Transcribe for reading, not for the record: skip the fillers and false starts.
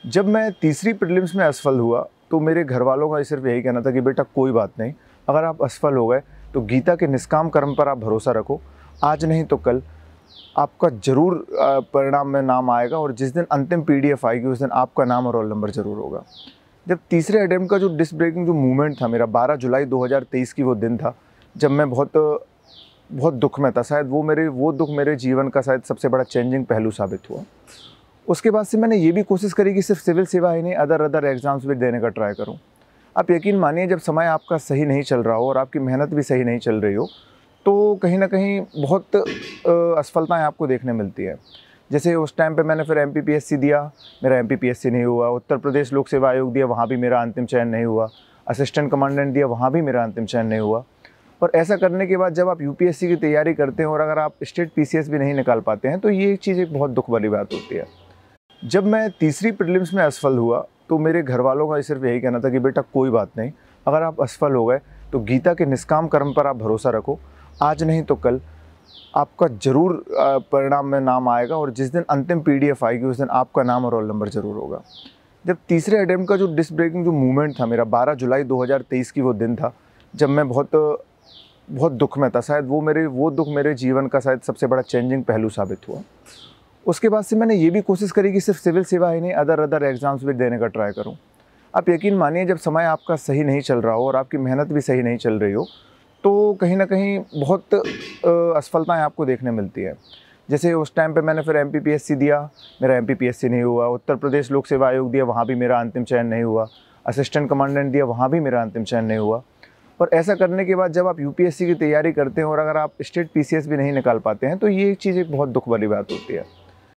जब मैं तीसरी प्रीलिम्स में असफल हुआ तो मेरे घर वालों का सिर्फ यही कहना था कि बेटा कोई बात नहीं, अगर आप असफल हो गए तो गीता के निष्काम कर्म पर आप भरोसा रखो, आज नहीं तो कल आपका ज़रूर परिणाम में नाम आएगा और जिस दिन अंतिम पीडीएफ आएगी उस दिन आपका नाम और रोल नंबर ज़रूर होगा। जब तीसरे अटेम्प्ट का जो डिस्क ब्रेकिंग जो मूवमेंट था मेरा 12 जुलाई 2023 की वो दिन था जब मैं बहुत दुख में था। शायद वो दुख मेरे जीवन का शायद सबसे बड़ा चेंजिंग पहलू साबित हुआ। उसके बाद से मैंने ये भी कोशिश करी कि सिर्फ सिविल सेवा ही नहीं अदर एग्ज़ाम्स भी देने का ट्राई करूं। आप यकीन मानिए जब समय आपका सही नहीं चल रहा हो और आपकी मेहनत भी सही नहीं चल रही हो तो कहीं ना कहीं बहुत असफलताएं आपको देखने मिलती है। जैसे उस टाइम पे मैंने फिर एमपीपीएससी दिया, मेरा एमपीपीएससी नहीं हुआ। उत्तर प्रदेश लोक सेवा आयोग दिया, वहाँ भी मेरा अंतिम चयन नहीं हुआ। असिस्टेंट कमांडेंट दिया, वहाँ भी मेरा अंतिम चयन नहीं हुआ। और ऐसा करने के बाद जब आप यूपीएससी की तैयारी करते हैं और अगर आप स्टेट पीसीएस भी नहीं निकाल पाते हैं तो ये चीज़ एक बहुत दुख वाली बात होती है। जब मैं तीसरी प्रीलिम्स में असफल हुआ तो मेरे घर वालों का सिर्फ यही कहना था कि बेटा कोई बात नहीं, अगर आप असफल हो गए तो गीता के निष्काम कर्म पर आप भरोसा रखो, आज नहीं तो कल आपका ज़रूर परिणाम में नाम आएगा और जिस दिन अंतिम पीडीएफ आएगी उस दिन आपका नाम और रोल नंबर ज़रूर होगा। जब तीसरे अटेम्प्ट का जो डिस्क ब्रेकिंग जो मूवमेंट था मेरा 12 जुलाई 2023 की वो दिन था जब मैं बहुत दुख में था। शायद वो दुख मेरे जीवन का शायद सबसे बड़ा चेंजिंग पहलू साबित हुआ। उसके बाद से मैंने ये भी कोशिश करी कि सिर्फ सिविल सेवा ही नहीं अदर एग्ज़ाम्स भी देने का ट्राई करूं। आप यकीन मानिए जब समय आपका सही नहीं चल रहा हो और आपकी मेहनत भी सही नहीं चल रही हो तो कहीं ना कहीं बहुत असफलताएं आपको देखने मिलती है। जैसे उस टाइम पे मैंने फिर एमपीपीएससी दिया, मेरा एमपीपीएससी नहीं हुआ। उत्तर प्रदेश लोक सेवा आयोग दिया, वहाँ भी मेरा अंतिम चयन नहीं हुआ। असिस्टेंट कमांडेंट दिया, वहाँ भी मेरा अंतिम चयन नहीं हुआ। और ऐसा करने के बाद जब आप यूपीएससी की तैयारी करते हैं और अगर आप स्टेट पीसीएस भी नहीं निकाल पाते हैं तो ये चीज़ एक बहुत दुख वाली बात होती है।